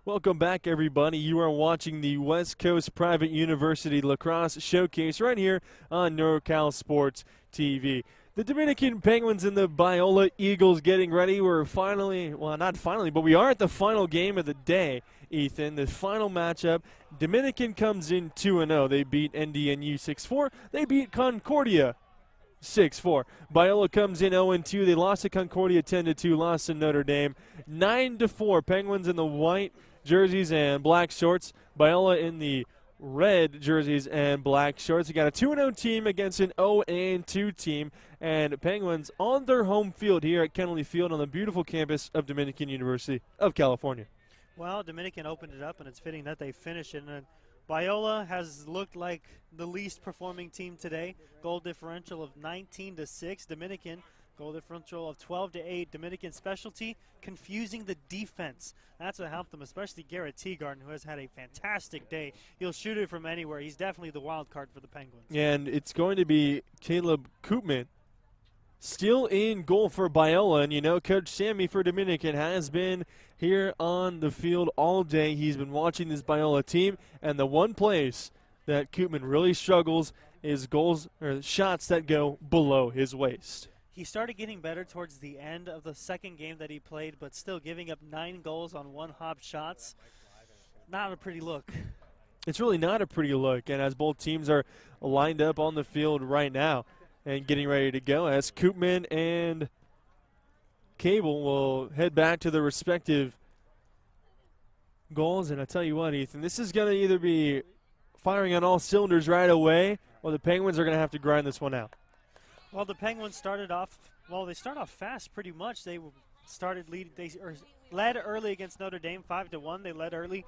Welcome back, everybody. You are watching the West Coast Private University Lacrosse Showcase right here on NorCal Sports TV. The Dominican Penguins and the Biola Eagles getting ready. We're finally, well, not finally, but we are at the final game of the day, Ethan. The final matchup. Dominican comes in 2-0. They beat NDNU 6-4. They beat Concordia 6-4. Biola comes in 0-2. They lost to Concordia 10-2. Lost to Notre Dame 9-4. Penguins in the white jerseys and black shorts. Biola in the red jerseys and black shorts. You got a 2-0 team against an 0-2 team, and Penguins on their home field here at Kennelly Field on the beautiful campus of Dominican University of California. Well, Dominican opened it up, and it's fitting that they finish it. And Biola has looked like the least performing team today. Goal differential of 19-6. Dominican goal differential of 12-8. Dominican specialty, confusing the defense. That's what helped them, especially Garrett Teagarden, who has had a fantastic day. He'll shoot it from anywhere. He's definitely the wild card for the Penguins. And it's going to be Caleb Koopman still in goal for Biola. And, you know, Coach Sammy for Dominican has been here on the field all day. He's been watching this Biola team, and the one place that Koopman really struggles is goals or shots that go below his waist. He started getting better towards the end of the second game that he played, but still giving up 9 goals on one-hop shots. Not a pretty look. It's really not a pretty look, and as both teams are lined up on the field right now and getting ready to go, as Koopman and Cable will head back to their respective goals. And I tell you what, Ethan, this is going to either be firing on all cylinders right away, or the Penguins are going to have to grind this one out. Well, the Penguins started off, they start off fast pretty much. They led early against Notre Dame 5-1. They led early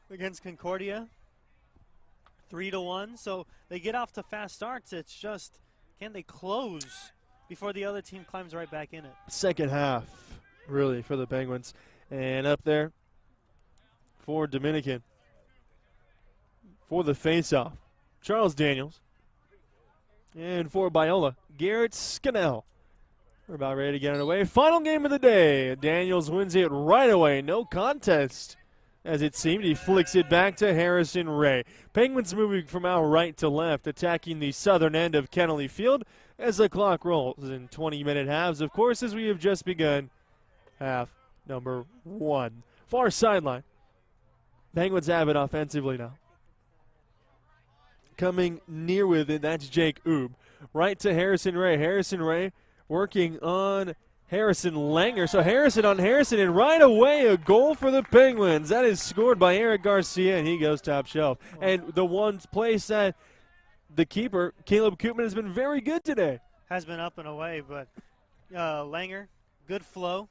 against Concordia 3-1. So they get off to fast starts. It's just, can they close before the other team climbs right back in it? Second half, really, for the Penguins. And up there for Dominican, for the face-off, Charles Daniels. And for Biola, Garrett Scannell. We're about ready to get it away. Final game of the day. Daniels wins it right away. No contest, as it seemed. He flicks it back to Harrison Ray. Penguins moving from our right to left, attacking the southern end of Kennelly Field as the clock rolls in 20-minute halves, of course, as we have just begun half number 1. Far sideline. Penguins have it offensively now. Coming near with it, that's Jake Oob. Right to Harrison Ray. Harrison Ray working on Harrison Langer. So Harrison on Harrison, and right away a goal for the Penguins. That is scored by Eric Garcia, and he goes top shelf. And the one place that the keeper, Caleb Koopman, has been very good today. Has been up and away, but Langer, good flow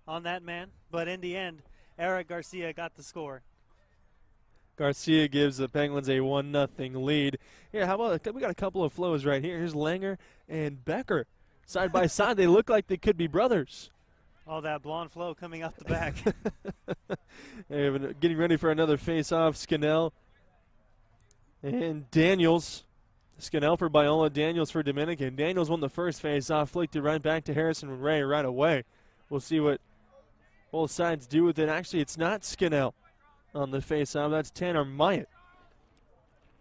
on that man. But in the end, Eric Garcia got the score. Garcia gives the Penguins a 1-0 lead. Here, how about we got a couple of flows right here. Here's Langer and Becker. Side by side, they look like they could be brothers. Oh, that blonde flow coming out the back. Getting ready for another face-off. Scannell and Daniels. Scannell for Biola, Daniels for Dominican. Daniels won the first face-off, flicked it right back to Harrison Ray right away. We'll see what both sides do with it. Actually, it's not Scannell on the face-off. That's Tanner Myatt.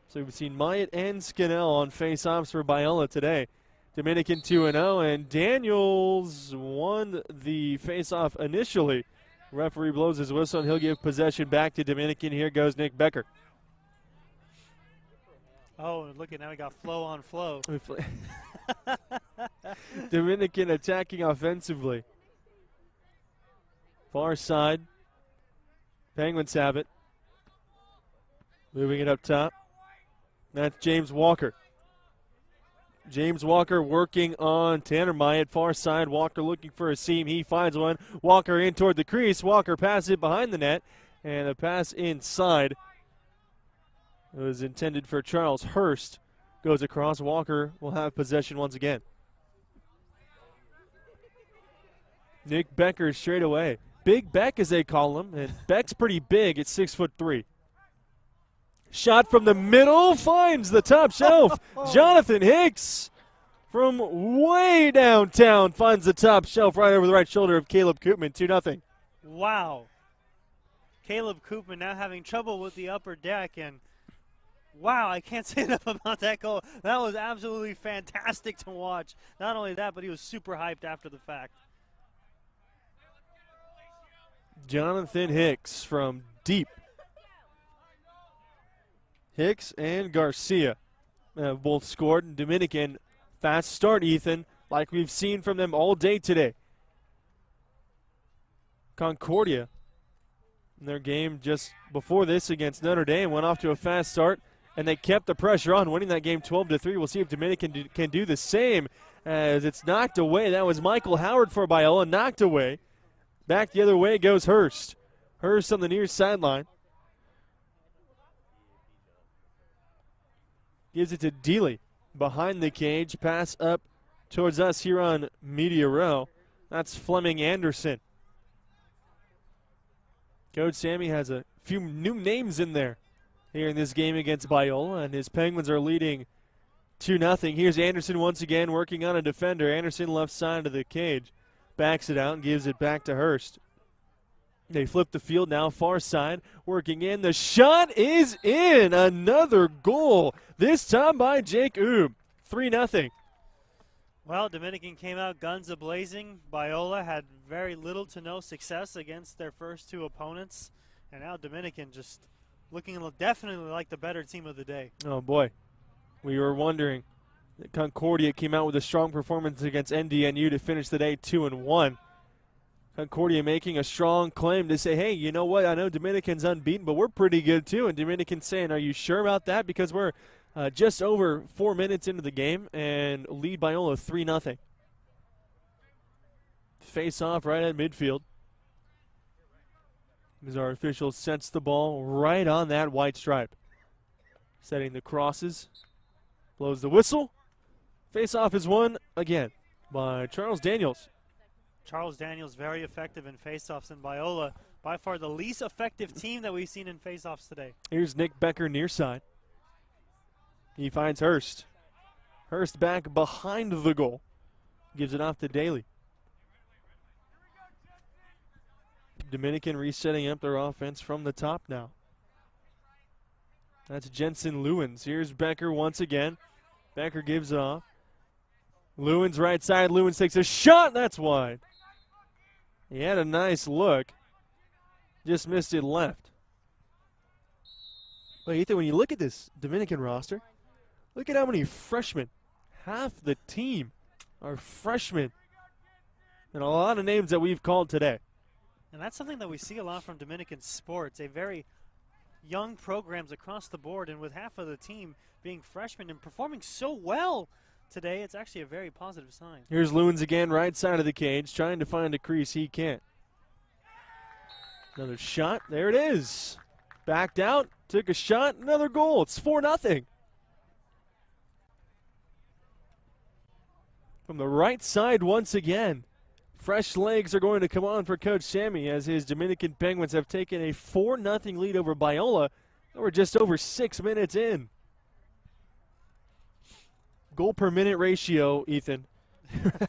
So we've seen Myatt and Scannell on face-offs for Biola today. Dominican 2-0, and Daniels won the face-off initially. Referee blows his whistle, and he'll give possession back to Dominican. Here goes Nick Becker. Oh, and look at now, we got flow on flow. Dominican attacking offensively. Far side. Penguins have it. Moving it up top. That's James Walker. James Walker working on Tanner Myatt. Far side. Walker looking for a seam. He finds one. Walker in toward the crease. Walker passes it behind the net. And a pass inside. It was intended for Charles Hurst. Goes across. Walker will have possession once again. Nick Becker straight away. Big Beck, as they call him. And Beck's pretty big at 6'3". Shot from the middle. Finds the top shelf. Jonathan Hicks from way downtown finds the top shelf right over the right shoulder of Caleb Koopman. 2-0. Wow. Caleb Koopman now having trouble with the upper deck, and wow, I can't say enough about that goal. That was absolutely fantastic to watch. Not only that, but he was super hyped after the fact. Jonathan Hicks from deep. Hicks and Garcia have both scored. And Dominican, fast start, Ethan, like we've seen from them all day today. Concordia, in their game just before this against Notre Dame, went off to a fast start, and they kept the pressure on, winning that game 12-3. We'll see if Dominican can do the same as it's knocked away. That was Michael Howard for Biola, knocked away. Back the other way goes Hurst. Hurst on the near sideline. Gives it to Dealey behind the cage. Pass up towards us here on Media Row. That's Fleming Anderson. Coach Sammy has a few new names in there here in this game against Biola, and his Penguins are leading 2-0. Here's Anderson once again working on a defender. Anderson left side of the cage. Backs it out and gives it back to Hurst. They flip the field now, far side, working in. The shot is in. Another goal, this time by Jake Oob. 3-0. Well, Dominican came out guns a-blazing. Biola had very little to no success against their first two opponents. And now Dominican just looking definitely like the better team of the day. Oh, boy. We were wondering. Concordia came out with a strong performance against NDNU to finish the day 2-1. Concordia making a strong claim to say, hey, you know what? I know Dominican's unbeaten, but we're pretty good too. And Dominican's saying, are you sure about that? Because we're just over 4 minutes into the game and lead Biola 3-0. Face off right at midfield. As our official sets the ball right on that white stripe. Setting the crosses. Blows the whistle. Face off is won again by Charles Daniels. Charles Daniels very effective in faceoffs, and Biola by far the least effective team that we've seen in faceoffs today. Here's Nick Becker near side. He finds Hurst. Hurst back behind the goal. Gives it off to Daly. Dominican resetting up their offense from the top now. That's Jensen Lewins. Here's Becker once again. Becker gives it off. Lewins right side. Lewins takes a shot. That's wide. He had a nice look. Just missed it left. But Ethan, when you look at this Dominican roster, look at how many freshmen. Half the team are freshmen. And a lot of names that we've called today. And that's something that we see a lot from Dominican sports. A very young programs across the board, and with half of the team being freshmen and performing so well today, it's actually a very positive sign. Here's Lewins again, right side of the cage, trying to find a crease. He can't. Another shot. There it is. Backed out, took a shot, another goal. It's 4-0. From the right side once again. Fresh legs are going to come on for Coach Sammy as his Dominican Penguins have taken a 4-0 lead over Biola. We're just over 6 minutes in. Goal per minute ratio, Ethan,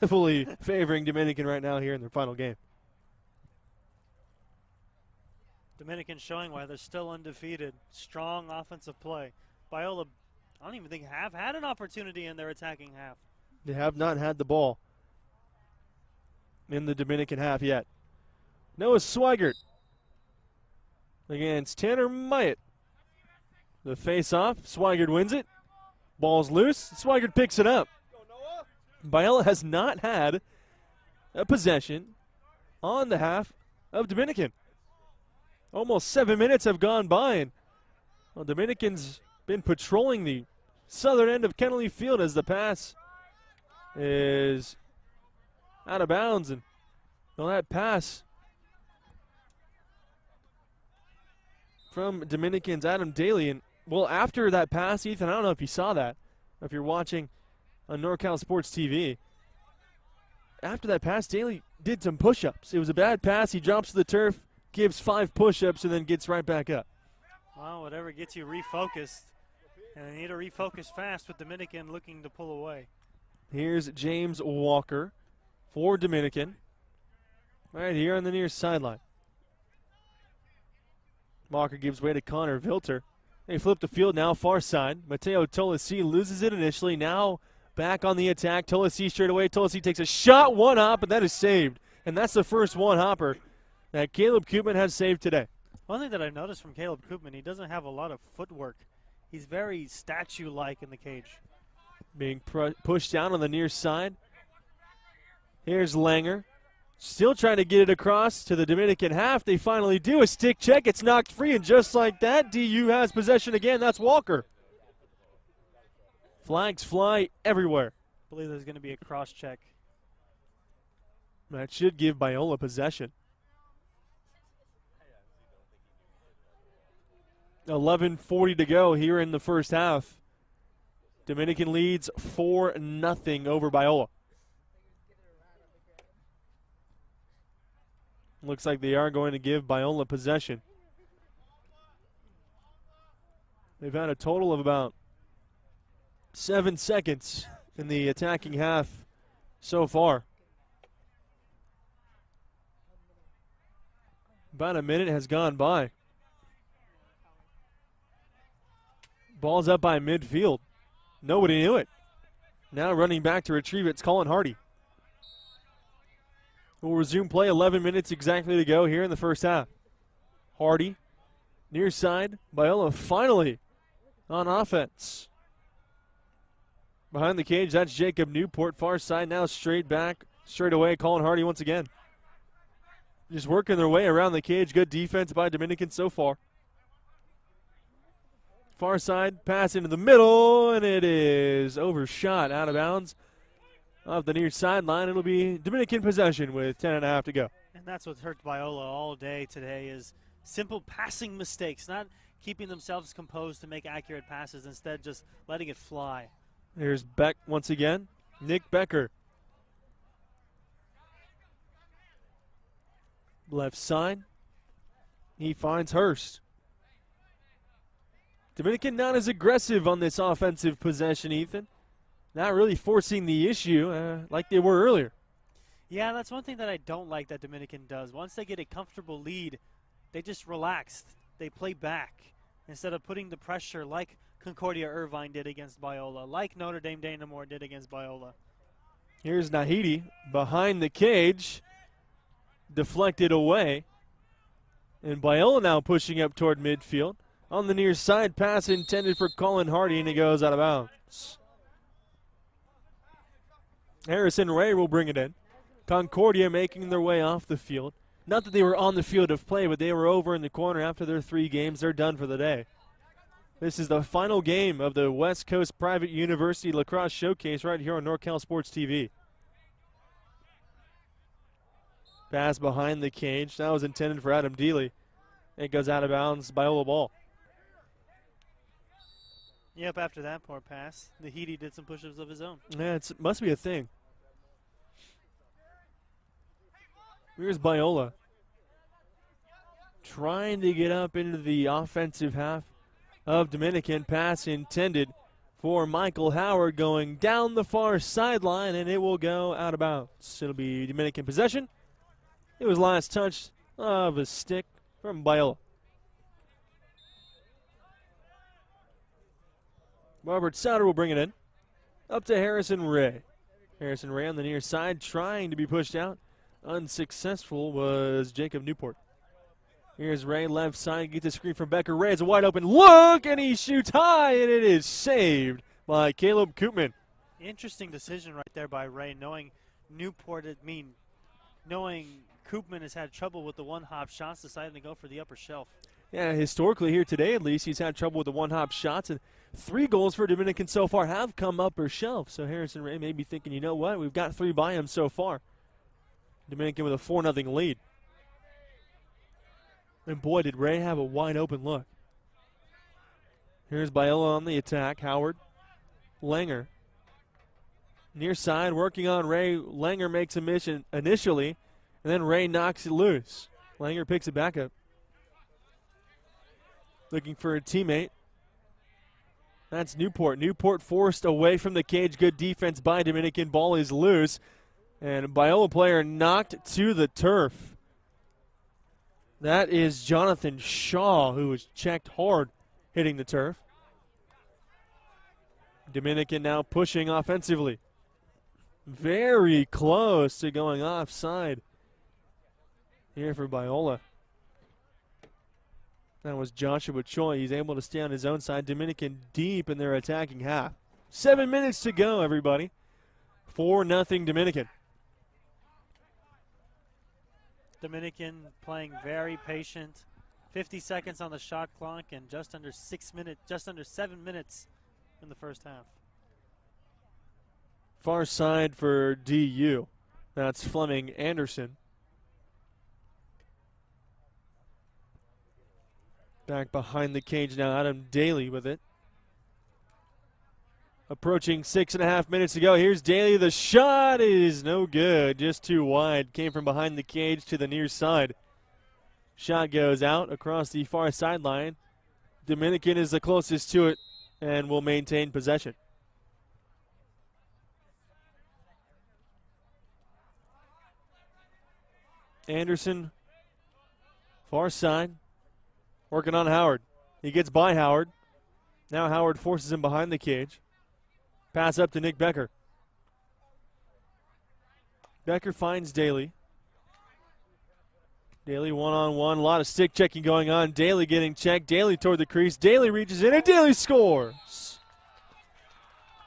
heavily favoring Dominican right now here in their final game. Dominican showing why they're still undefeated. Strong offensive play. Biola, I don't even think have had an opportunity in their attacking half. They have not had the ball in the Dominican half yet. Noah Swigert against Tanner Myatt. The face-off, Swigert wins it. Ball's loose, Swigert picks it up. Biola has not had a possession on the half of Dominican. Almost 7 minutes have gone by, and Dominican's been patrolling the southern end of Kennelly Field as the pass is out of bounds. And that pass from Dominican's Adam Daly. And, well, after that pass, Ethan, I don't know if you saw that, if you're watching on NorCal Sports TV. After that pass, Daly did some push-ups. It was a bad pass. He drops to the turf, gives 5 push-ups, and then gets right back up. Well, whatever gets you refocused. And they need to refocus fast with Dominican looking to pull away. Here's James Walker for Dominican. Right here on the near sideline. Walker gives way to Connor Vilter. They flip the field now, far side. Mateo Tolesi loses it initially. Now back on the attack. Tolesi straight away. Tolesi takes a shot, one hop, and that is saved. And that's the first one hopper that Caleb Koopman has saved today. One thing that I've noticed from Caleb Koopman, he doesn't have a lot of footwork. He's very statue-like in the cage. Being pushed down on the near side. Here's Langer. Still trying to get it across to the Dominican half. They finally do a stick check. It's knocked free, and just like that, DU has possession again. That's Walker. Flags fly everywhere. I believe there's going to be a cross-check. That should give Biola possession. 11:40 to go here in the first half. Dominican leads 4-0 over Biola. Looks like they are going to give Biola possession. They've had a total of about 7 seconds in the attacking half so far. About a minute has gone by. Ball's up by midfield. Nobody knew it. Now running back to retrieve it's Colin Hardy. We'll resume play. 11 minutes exactly to go here in the first half. Hardy, near side. Biola finally on offense. Behind the cage, that's Jacob Newport. Far side now, straight back, straight away. Colin Hardy once again. Just working their way around the cage. Good defense by Dominican so far. Far side, pass into the middle, and it is overshot out of bounds. Off the near sideline, it'll be Dominican possession with 10.5 to go. And that's what's hurt Biola all day today is simple passing mistakes, not keeping themselves composed to make accurate passes, instead just letting it fly. Here's Beck once again. Nick Becker. Left side. He finds Hurst. Dominican not as aggressive on this offensive possession, Ethan. Not really forcing the issue like they were earlier. Yeah, that's one thing that I don't like that Dominican does. Once they get a comfortable lead, they just relax. They play back instead of putting the pressure like Concordia Irvine did against Biola, like Notre Dame Danamore did against Biola. Here's Nahidi behind the cage, deflected away. And Biola now pushing up toward midfield. On the near side, pass intended for Colin Hardy, and he goes out of bounds. Harrison Ray will bring it in. Concordia making their way off the field. Not that they were on the field of play, but they were over in the corner after their 3 games. They're done for the day. This is the final game of the West Coast Private University Lacrosse Showcase right here on NorCal Sports TV. Pass behind the cage. That was intended for Adam Dealey. It goes out of bounds. Biola ball. Yep, after that poor pass, Nahidi did some push-ups of his own. Yeah, it must be a thing. Here's Biola. Trying to get up into the offensive half of Dominican. Pass intended for Michael Howard going down the far sideline, and it will go out of bounds. It'll be Dominican possession. It was last touch of a stick from Biola. Robert Souter will bring it in. Up to Harrison Ray. Harrison Ray on the near side trying to be pushed out. Unsuccessful was Jacob Newport. Here's Ray left side. Gets the screen from Becker. Ray has a wide open look, and he shoots high, and it is saved by Caleb Koopman. Interesting decision right there by Ray, knowing knowing Koopman has had trouble with the one-hop shots, deciding to go for the upper shelf. Yeah, historically here today at least, he's had trouble with the one-hop shots, and 3 goals for Dominican so far have come upper shelf. So Harrison Ray may be thinking, you know what, we've got 3 by him so far. Dominican with a 4-0 lead. And boy, did Ray have a wide open look. Here's Biola on the attack. Howard. Langer. Near side, working on Ray. Langer makes a mission initially, and then Ray knocks it loose. Langer picks it back up. Looking for a teammate. That's Newport. Newport forced away from the cage. Good defense by Dominican. Ball is loose. And a Biola player knocked to the turf. That is Jonathan Shaw, who was checked hard hitting the turf. Dominican now pushing offensively. Very close to going offside here for Biola. That was Joshua Choi. He's able to stay on his own side. Dominican deep in their attacking half. 7 minutes to go, everybody. 4-0 Dominican. Dominican playing very patient. 50 seconds on the shot clock and just under 7 minutes in the first half. Far side for DU. That's Fleming Anderson. Back behind the cage now, Adam Daly with it. Approaching 6.5 minutes to go. Here's Daly. The shot is no good. Just too wide. Came from behind the cage to the near side. Shot goes out across the far sideline. Dominican is the closest to it and will maintain possession. Anderson, far side, working on Howard. He gets by Howard. Now Howard forces him behind the cage. Pass up to Nick Becker. Becker finds Daly. Daly one-on-one. A lot of stick checking going on. Daly getting checked. Daly toward the crease. Daly reaches in, and Daly scores.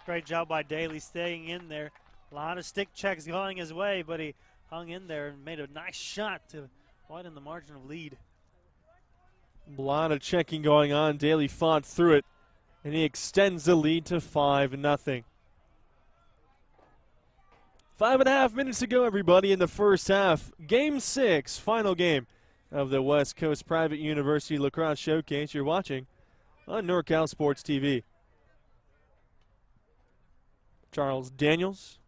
Great job by Daly staying in there. A lot of stick checks going his way, but he hung in there and made a nice shot to widen the margin of lead. A lot of checking going on. Daly fought through it, and he extends the lead to 5-0. 5.5 minutes to go, everybody, in the first half. Game 6, final game of the West Coast Private University Lacrosse Showcase. You're watching on NorCal Sports TV. Charles Daniels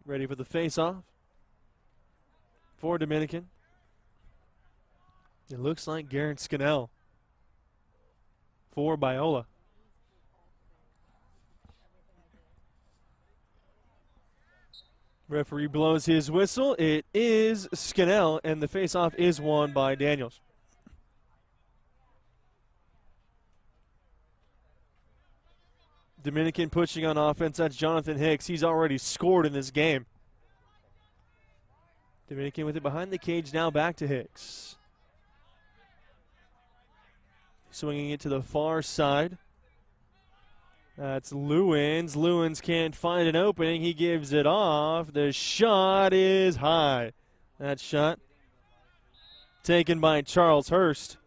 ready for the face-off for Dominican. It looks like Garrett Scannell for Biola. Referee blows his whistle. It is Scannell, and the face-off is won by Daniels. Dominican pushing on offense. That's Jonathan Hicks. He's already scored in this game. Dominican with it behind the cage now, back to Hicks. Swinging it to the far side. That's Lewins. Lewins can't find an opening. He gives it off. The shot is high. That shot taken by Charles Hurst.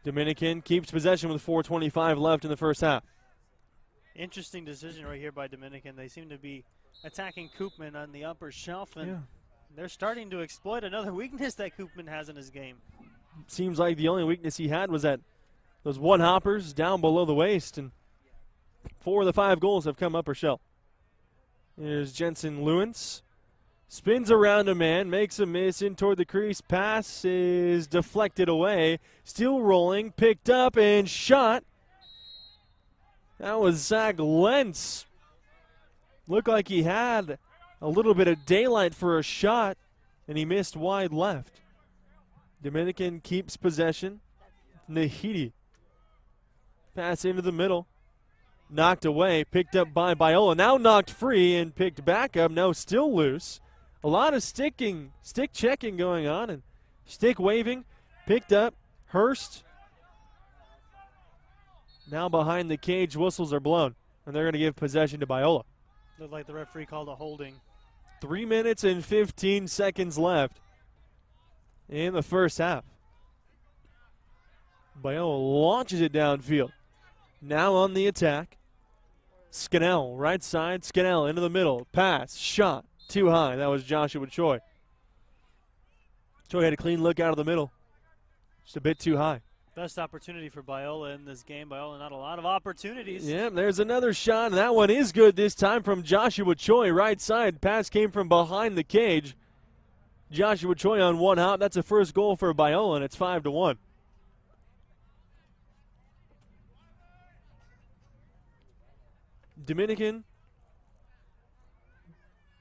Dominican keeps possession with 4:25 left in the first half. Interesting decision right here by Dominican. They seem to be attacking Koopman on the upper shelf, and they're starting to exploit another weakness that Koopman has in his game. Seems like the only weakness he had was that those one-hoppers down below the waist, and 4 of the 5 goals have come upper shelf. Here's Jensen Lewins. Spins around a man, makes a miss in toward the crease. Pass is deflected away. Still rolling, picked up and shot. That was Zach Lentz. Looked like he had a little bit of daylight for a shot, and he missed wide left. Dominican keeps possession. Nahidi. Pass into the middle. Knocked away, picked up by Biola. Now knocked free and picked back up. No, still loose. A lot of stick checking going on and stick waving. Picked up. Hurst. Now behind the cage, whistles are blown, and they're going to give possession to Biola. Looked like the referee called a holding. 3 minutes and 15 seconds left in the first half. Biola launches it downfield. Now on the attack. Scannell, right side. Scannell into the middle. Pass, shot, too high. That was Joshua Choi. Choi had a clean look out of the middle. Just a bit too high. Best opportunity for Biola in this game. Biola, not a lot of opportunities. Yeah, there's another shot, and that one is good this time from Joshua Choi, right side. Pass came from behind the cage. Joshua Choi on one hop. That's a first goal for Biola, and it's 5-1. Dominican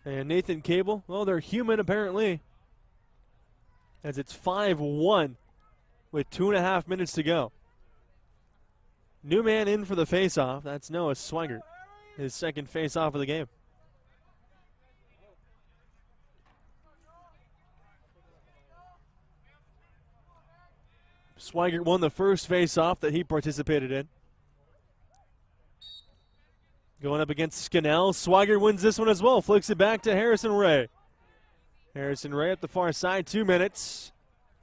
and Nathan Cable, well, they're human apparently, as it's 5-1 with 2.5 minutes to go. New man in for the faceoff. That's Noah Swigert, his second faceoff of the game. Swigert won the first faceoff that he participated in. Going up against Scannell. Swigert wins this one as well. Flicks it back to Harrison Ray. Harrison Ray at the far side. 2 minutes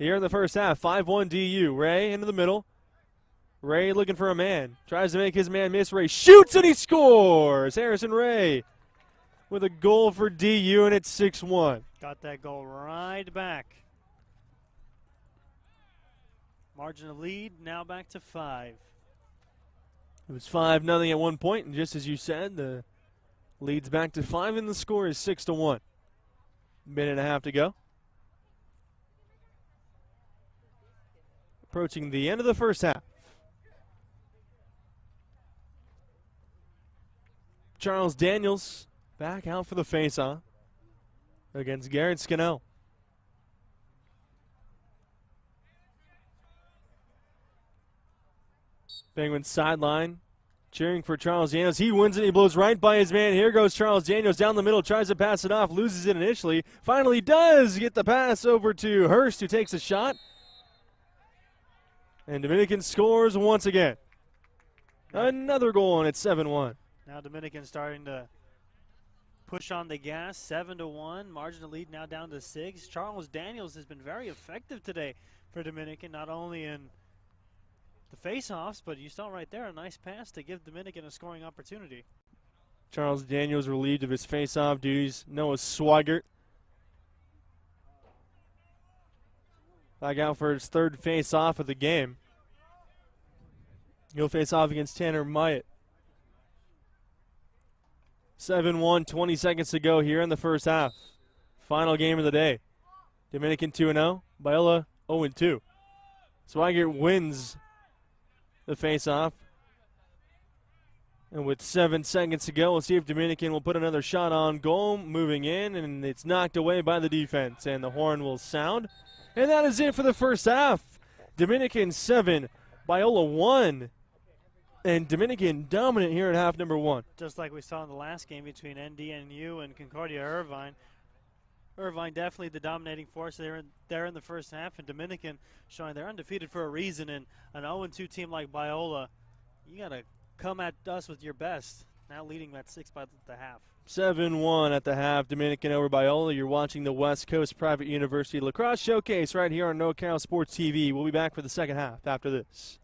here in the first half. 5-1 DU. Ray into the middle. Ray looking for a man. Tries to make his man miss. Ray shoots and he scores. Harrison Ray with a goal for DU, and it's 6-1. Got that goal right back. Margin of lead now back to 5. It was 5-0 at one point, and just as you said, the lead's back to 5, and the score is 6-1. Minute and a half to go. Approaching the end of the first half. Charles Daniels back out for the faceoff against Garrett Scannell. Penguins sideline, cheering for Charles Daniels. He wins it. He blows right by his man. Here goes Charles Daniels down the middle. Tries to pass it off. Loses it initially. Finally does get the pass over to Hurst, who takes a shot. And Dominican scores once again. Another goal, and it's 7-1. Now Dominican starting to push on the gas. 7-1. Margin of lead now down to 6. Charles Daniels has been very effective today for Dominican, not only in the face-offs, but you saw right there a nice pass to give Dominican a scoring opportunity. Charles Daniels relieved of his face-off duties. Noah Swigert back out for his third face-off of the game. He'll face off against Tanner Myatt. 7-1, 20 seconds to go here in the first half. Final game of the day. Dominican 2-0, Biola 0-2. Swigert wins the face-off. And with 7 seconds to go, we'll see if Dominican will put another shot on goal. Moving in, and it's knocked away by the defense. And the horn will sound. And that is it for the first half. Dominican 7, Biola 1. And Dominican dominant here in half number 1. Just like we saw in the last game between NDNU and Concordia Irvine. Irvine definitely the dominating force there in the first half, and Dominican showing they're undefeated for a reason. And an 0-2 team like Biola, you got to come at us with your best. Now leading at 6 by the half. 7-1 at the half, Dominican over Biola. You're watching the West Coast Private University Lacrosse Showcase right here on NorCal Sports TV. We'll be back for the second half after this.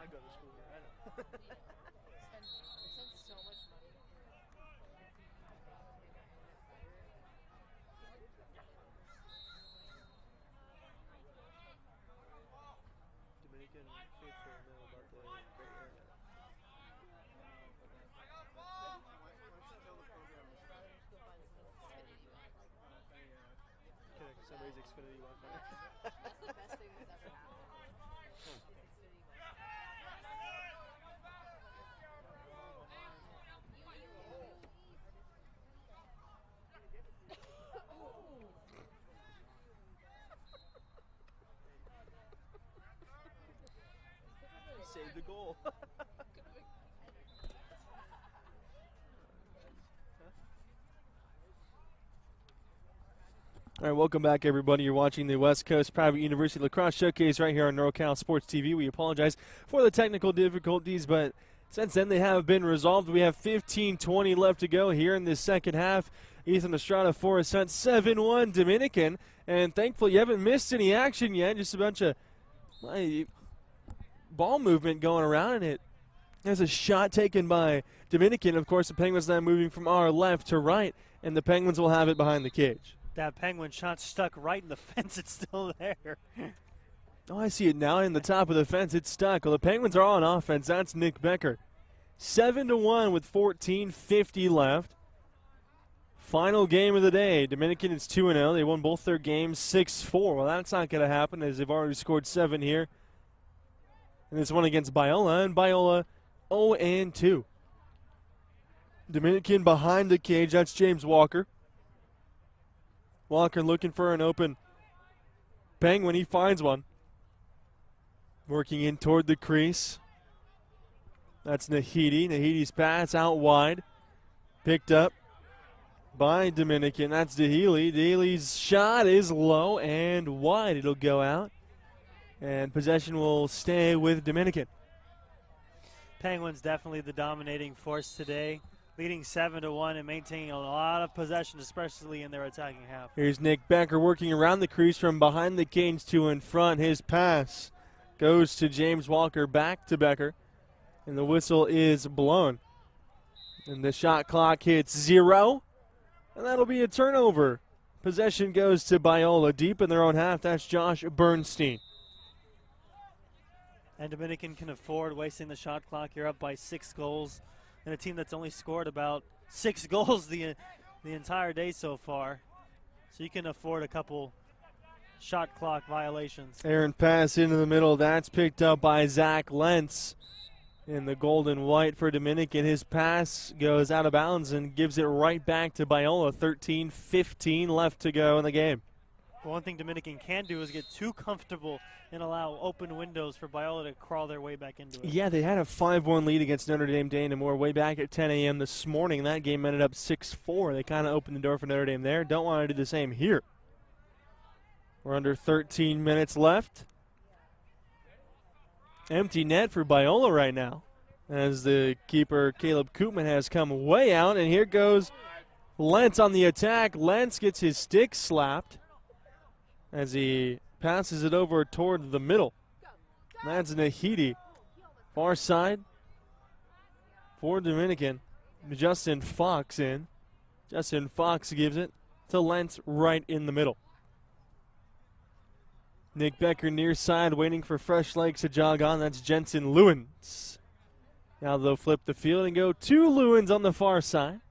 I go to school here. I know. Dominican faithful know about the great area. Connect to somebody's Xfinity Wi-Fi. That's the best thing that's ever happened. Save the goal. All right, welcome back, everybody. You're watching the West Coast Private University Lacrosse Showcase right here on NorCal Sports TV. We apologize for the technical difficulties, but since then they have been resolved. We have 15:20 left to go here in this second half. Ethan Estrada for us sent 7-1 Dominican, and thankfully you haven't missed any action yet. Just a bunch of ball movement going around, and it has a shot taken by Dominican. Of course, the Penguins now moving from our left to right, and the Penguins will have it behind the cage. That Penguin shot stuck right in the fence. It's still there. Oh, I see it now in the top of the fence. It's stuck. Well, the Penguins are on offense. That's Nick Becker. 7-1 with 14:50 left. Final game of the day. Dominican is 2-0. They won both their games 6-4. Well, that's not going to happen as they've already scored 7 here. And this one against Biola, and Biola 0-2. Dominican behind the cage. That's James Walker. Walker looking for an open Penguin. He finds one. Working in toward the crease. That's Nahidi. Nahidi's pass out wide. Picked up by Dominican. That's DeHealy. DeHealy's shot is low and wide. It'll go out. And possession will stay with Dominican. Penguins definitely the dominating force today, leading 7-1 and maintaining a lot of possession, especially in their attacking half. Here's Nick Becker working around the crease from behind the cage to in front. His pass goes to James Walker, back to Becker, and the whistle is blown. And the shot clock hits 0, and that'll be a turnover. Possession goes to Biola deep in their own half. That's Josh Bernstein. And Dominican can afford wasting the shot clock. You're up by 6 goals. And a team that's only scored about 6 goals the entire day so far. So you can afford a couple shot clock violations. Aaron pass into the middle. That's picked up by Zach Lentz in the gold and white for Dominican. His pass goes out of bounds and gives it right back to Biola. 13:15 left to go in the game. Well, one thing Dominican can do is get too comfortable and allow open windows for Biola to crawl their way back into it. Yeah, they had a 5-1 lead against Notre Dame Moore way back at 10 a.m. this morning. That game ended up 6-4. They kind of opened the door for Notre Dame there. Don't want to do the same here. We're under 13 minutes left. Empty net for Biola right now, as the keeper Caleb Koopman has come way out, and here goes Lentz on the attack. Lentz gets his stick slapped as he passes it over toward the middle. That's Nahidi. Far side for Dominican. Justin Fox in. Justin Fox gives it to Lentz right in the middle. Nick Becker near side waiting for fresh legs to jog on. That's Jensen Lewins. Now they'll flip the field and go to Lewins on the far side.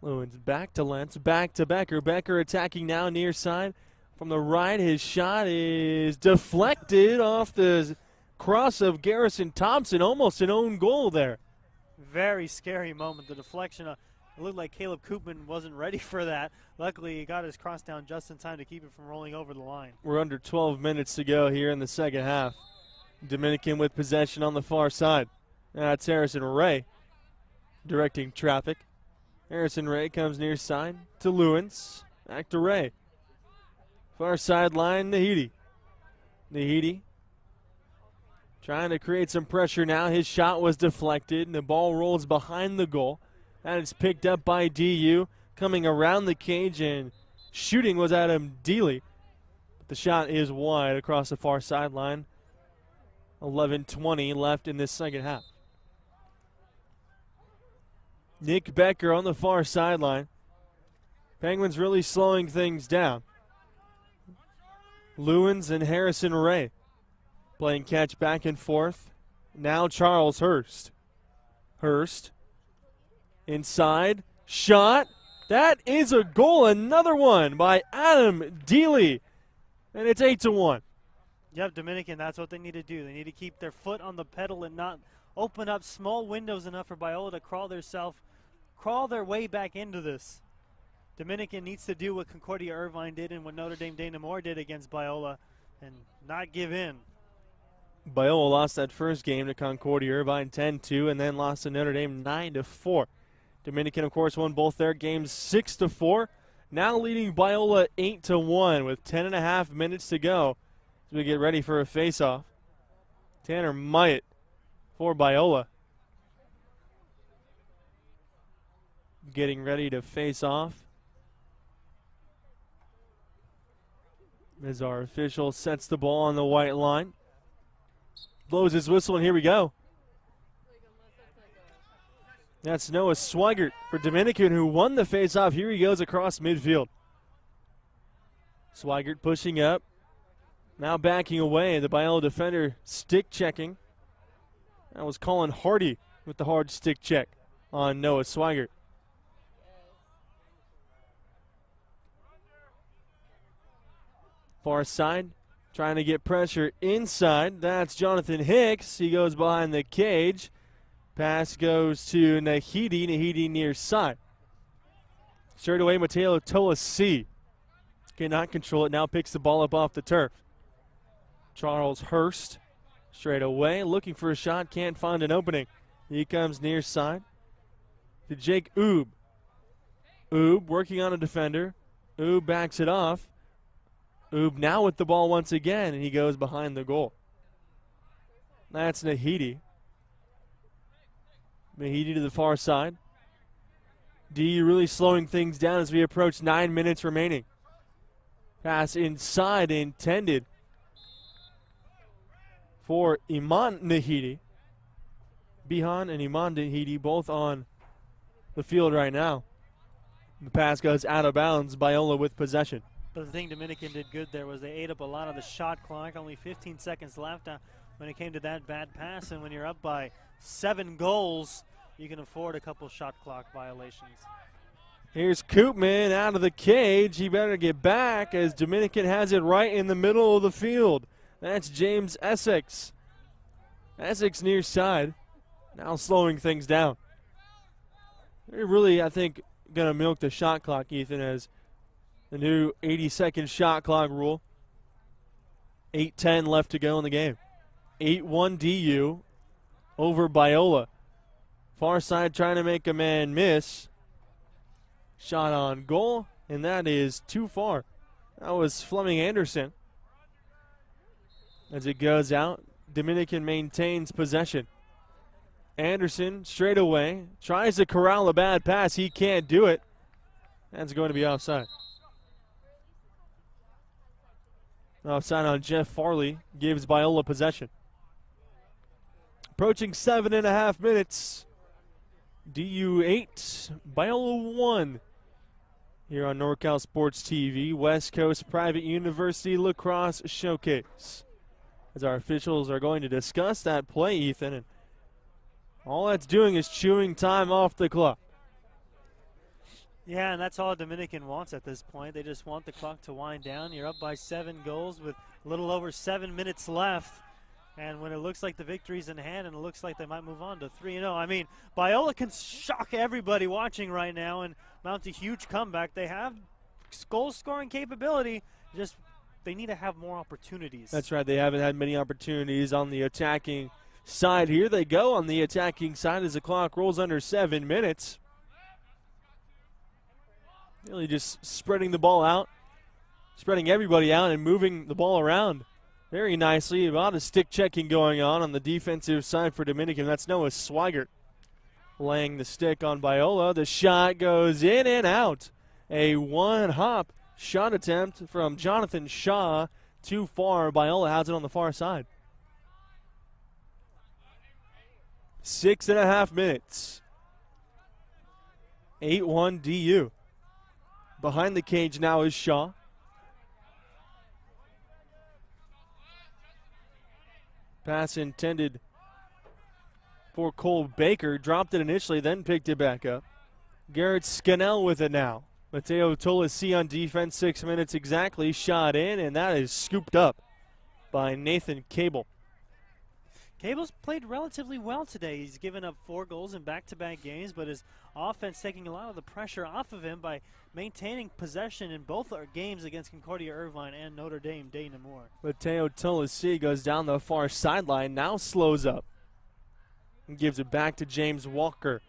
Lewins back to Lentz, back to Becker. Becker attacking now near side. From the right, his shot is deflected off the cross of Garrison Thompson. Almost an own goal there. Very scary moment. The deflection, it looked like Caleb Koopman wasn't ready for that. Luckily, he got his cross down just in time to keep it from rolling over the line. We're under 12 minutes to go here in the second half. Dominican with possession on the far side. That's Harrison Ray directing traffic. Harrison Ray comes near side to Lewins. Back to Ray. Far sideline, Nahidi. Nahidi trying to create some pressure now. His shot was deflected, and the ball rolls behind the goal. That is picked up by DU. Coming around the cage and shooting was Adam Dealey. But the shot is wide across the far sideline. 11:20 left in this second half. Nick Becker on the far sideline. Penguins really slowing things down. Lewins and Harrison Ray playing catch back and forth. Now Charles Hurst. Hurst inside. Shot. That is a goal. Another one by Adam Dealey. And it's 8-1. Yep, Dominican, that's what they need to do. They need to keep their foot on the pedal and not open up small windows enough for Biola to crawl their way back into this. Dominican needs to do what Concordia Irvine did and what Notre Dame Dana Moore did against Biola and not give in. Biola lost that first game to Concordia Irvine 10-2 and then lost to Notre Dame 9-4. Dominican, of course, won both their games 6-4. Now leading Biola 8-1 with 10.5 minutes to go as we get ready for a face-off. Tanner Myatt for Biola. Getting ready to face off as our official sets the ball on the white line. Blows his whistle, and here we go. That's Noah Swigert for Dominican, who won the face-off. Here he goes across midfield. Swigert pushing up. Now backing away. The Biola defender stick checking. That was Colin Hardy with the hard stick check on Noah Swigert. Far side, trying to get pressure inside. That's Jonathan Hicks. He goes behind the cage. Pass goes to Nahidi. Nahidi near side. Straight away, Mateo Tolasi cannot control it. Now picks the ball up off the turf. Charles Hurst straight away, looking for a shot. Can't find an opening. He comes near side to Jake Oob. Oob working on a defender. Oob backs it off. Oob now with the ball once again, and he goes behind the goal. That's Nahidi. Nahidi to the far side. D really slowing things down as we approach 9 minutes remaining. Pass inside intended for Iman Nahidi. Bihan and Iman Nahidi both on the field right now. The pass goes out of bounds. Biola with possession. But the thing Dominican did good there was they ate up a lot of the shot clock. Only 15 seconds left when it came to that bad pass. And when you're up by 7 goals, you can afford a couple shot clock violations. Here's Koopman out of the cage. He better get back as Dominican has it right in the middle of the field. That's James Essex. Essex near side. Now slowing things down. They're really, I think, going to milk the shot clock, Ethan, as the new 80-second shot clock rule. 8:10 left to go in the game. 8-1 DU over Biola. Far side trying to make a man miss. Shot on goal, and that is too far. That was Fleming Anderson. As it goes out, Dominican maintains possession. Anderson straight away tries to corral a bad pass. He can't do it. That's going to be offside. Offside on Jeff Farley gives Biola possession. Approaching 7.5 minutes. DU 8, Biola 1. Here on NorCal Sports TV, West Coast Private University Lacrosse Showcase. As our officials are going to discuss that play, Ethan, and all that's doing is chewing time off the clock. Yeah, and that's all Dominican wants at this point. They just want the clock to wind down. You're up by 7 goals with a little over 7 minutes left. And when it looks like the victory's in hand and it looks like they might move on to 3-0, I mean, Biola can shock everybody watching right now and mount a huge comeback. They have goal-scoring capability, just they need to have more opportunities. That's right. They haven't had many opportunities on the attacking side. Here they go on the attacking side as the clock rolls under 7 minutes. Really just spreading the ball out, spreading everybody out and moving the ball around very nicely. A lot of stick checking going on the defensive side for Dominican. That's Noah Swigert laying the stick on Biola. The shot goes in and out. A one-hop shot attempt from Jonathan Shaw. Too far. Biola has it on the far side. 6.5 minutes. 8-1 DU. Behind the cage now is Shaw. Pass intended for Cole Baker. Dropped it initially, then picked it back up. Garrett Scannell with it now. Mateo Tolesi on defense, 6 minutes exactly. Shot in, and that is scooped up by Nathan Cable. Cable's played relatively well today. He's given up 4 goals in back-to-back games, but his offense taking a lot of the pressure off of him by maintaining possession in both our games against Concordia Irvine and Notre Dame Day Namur. Mateo Tolesi goes down the far sideline, now slows up and gives it back to James Walker.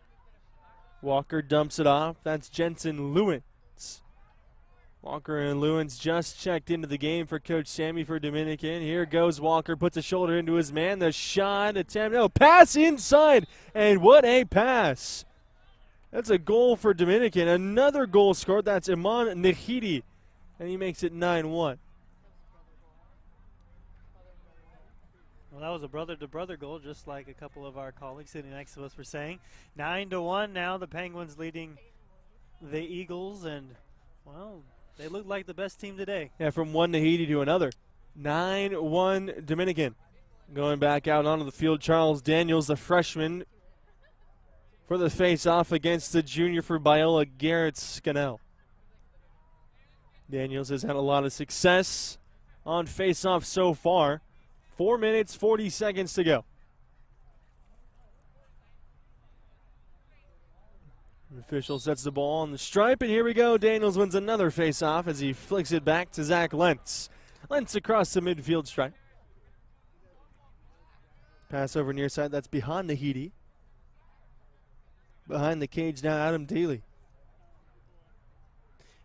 Walker dumps it off. That's Jensen Lewins. Walker and Lewins just checked into the game for Coach Sammy for Dominican. Here goes Walker, puts a shoulder into his man. The shot attempt, no, pass inside, and what a pass. That's a goal for Dominican. Another goal scored, that's Iman Nahidi, and he makes it 9-1. Well, that was a brother-to-brother goal, just like a couple of our colleagues sitting next to us were saying. 9-1 now, the Penguins leading the Eagles, and, well, they look like the best team today. Yeah, from one Nahidi to another. 9-1 Dominican. Going back out onto the field, Charles Daniels, the freshman, for the face-off against the junior for Biola, Garrett Scannell. Daniels has had a lot of success on face-off so far. 4 minutes, 40 seconds to go. The official sets the ball on the stripe, and here we go. Daniels wins another face-off as he flicks it back to Zach Lentz. Lentz across the midfield stripe. Pass over near side, that's behind Nahidi. Behind the cage now, Adam Daly.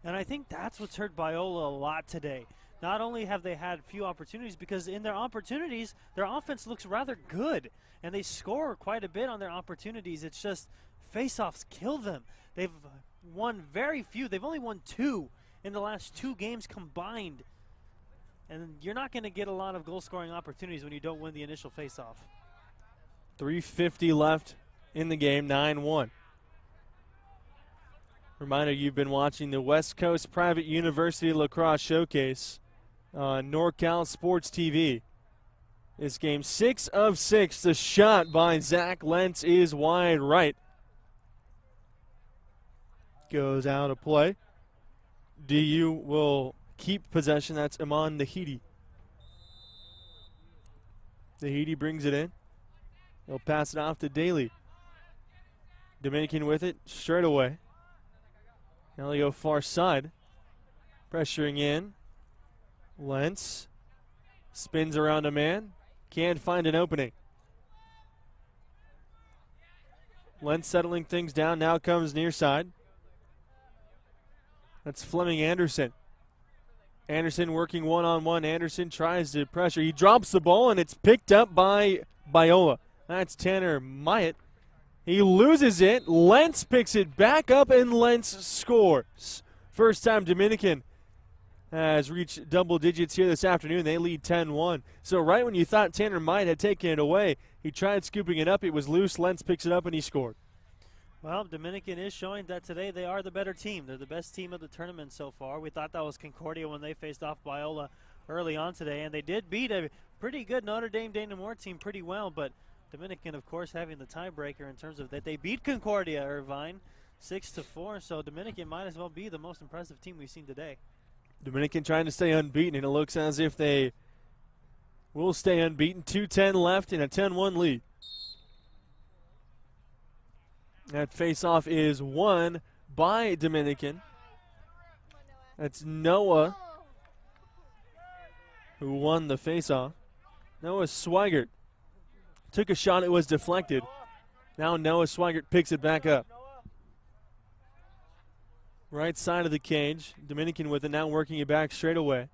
And I think that's what's hurt Biola a lot today. Not only have they had few opportunities, because in their opportunities, their offense looks rather good. And they score quite a bit on their opportunities. It's just face-offs kill them. They've won very few. They've only won 2 in the last 2 games combined. And you're not going to get a lot of goal-scoring opportunities when you don't win the initial face-off. 3:50 left in the game, 9-1. Reminder, you've been watching the West Coast Private University Lacrosse Showcase on NorCal Sports TV. This game, 6 of 6. The shot by Zach Lentz is wide right. Goes out of play. DU will keep possession. That's Iman Nahidi. Nahidi brings it in. He'll pass it off to Daly. Dominican with it straight away. Now they go far side. Pressuring in. Lentz spins around a man. Can't find an opening. Lentz settling things down. Now comes near side. That's Fleming Anderson. Anderson working one-on-one. Anderson tries to pressure. He drops the ball, and it's picked up by Biola. That's Tanner Myatt. He loses it. Lentz picks it back up, and Lentz scores. First time Dominican has reached double digits here this afternoon. They lead 10-1. So right when you thought Tanner Myatt had taken it away, he tried scooping it up. It was loose. Lentz picks it up, and he scored. Well, Dominican is showing that today they are the better team. They're the best team of the tournament so far. We thought that was Concordia when they faced off Biola early on today, and they did beat a pretty good Notre Dame Day Namur team pretty well, but Dominican, of course, having the tiebreaker in terms of that they beat Concordia Irvine 6-4, so Dominican might as well be the most impressive team we've seen today. Dominican trying to stay unbeaten, and it looks as if they will stay unbeaten. 2:10 left in a 10-1 lead. That face-off is won by Dominican. That's Noah who won the face-off. Noah Swigert took a shot. It was deflected. Now Noah Swigert picks it back up. Right side of the cage. Dominican with it, now working it back straight away.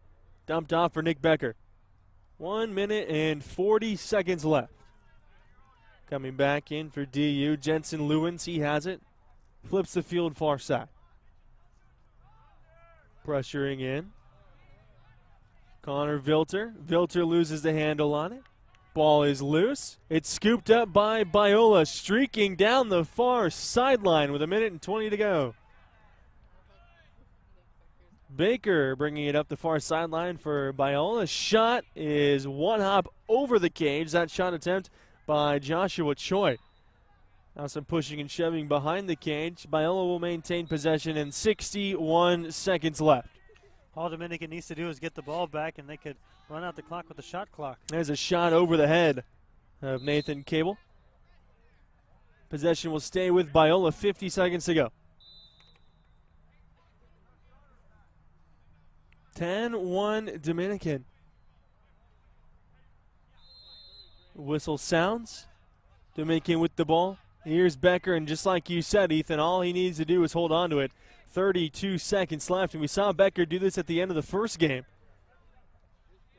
Dumped off for Nick Becker. 1 minute and 40 seconds left. Coming back in for DU, Jensen Lewins, he has it. Flips the field far side. Pressuring in. Connor Vilter. Vilter loses the handle on it. Ball is loose. It's scooped up by Biola, streaking down the far sideline with 1:20 to go. Baker bringing it up the far sideline for Biola. Shot is one hop over the cage. That shot attempt by Joshua Choi. Now some pushing and shoving behind the cage. Biola will maintain possession and 61 seconds left. All Dominican needs to do is get the ball back, and they could run out the clock with the shot clock. There's a shot over the head of Nathan Cable. Possession will stay with Biola. 50 seconds to go. 10-1 Dominican. Whistle sounds. Dominican with the ball. Here's Becker, and just like you said, Ethan, all he needs to do is hold on to it. 32 seconds left, and we saw Becker do this at the end of the first game.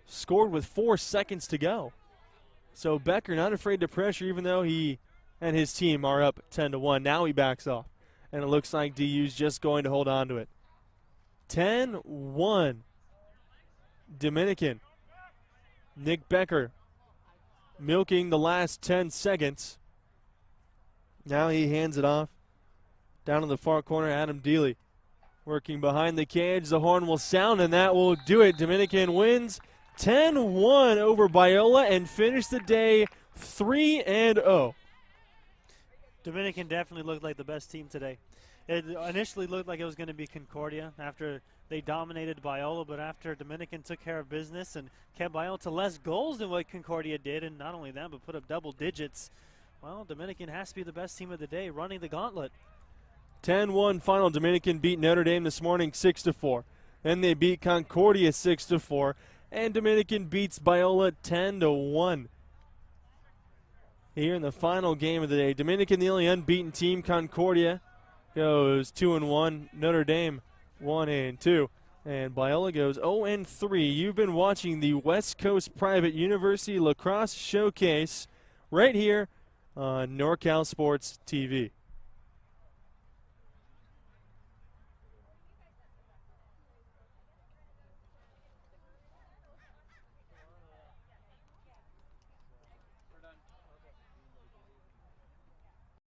Scored with 4 seconds to go. So Becker not afraid to pressure, even though he and his team are up 10-1. Now he backs off, and it looks like DU's just going to hold on to it. 10-1 Dominican. Nick Becker milking the last 10 seconds. Now he hands it off. Down in the far corner, Adam Dealey working behind the cage. The horn will sound, and that will do it. Dominican wins 10-1 over Biola and finish the day 3-0. Dominican definitely looked like the best team today. It initially looked like it was going to be Concordia after they dominated Biola, but after Dominican took care of business and kept Biola to less goals than what Concordia did, and not only that, but put up double digits, well, Dominican has to be the best team of the day, running the gauntlet. 10-1 final. Dominican beat Notre Dame this morning 6-4. Then they beat Concordia 6-4. And Dominican beats Biola 10-1. Here in the final game of the day, Dominican, the only unbeaten team. Concordia goes 2-1. Notre Dame 1-2. And Biola goes 0-3. You've been watching the West Coast Private University Lacrosse Showcase right here on NorCal Sports TV.